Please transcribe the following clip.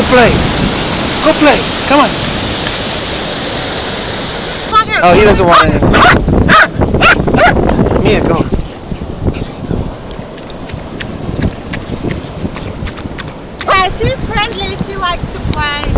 play. Go play. Come on. Oh, he doesn't want it. Mia, go. Yeah, she's friendly. She likes to play.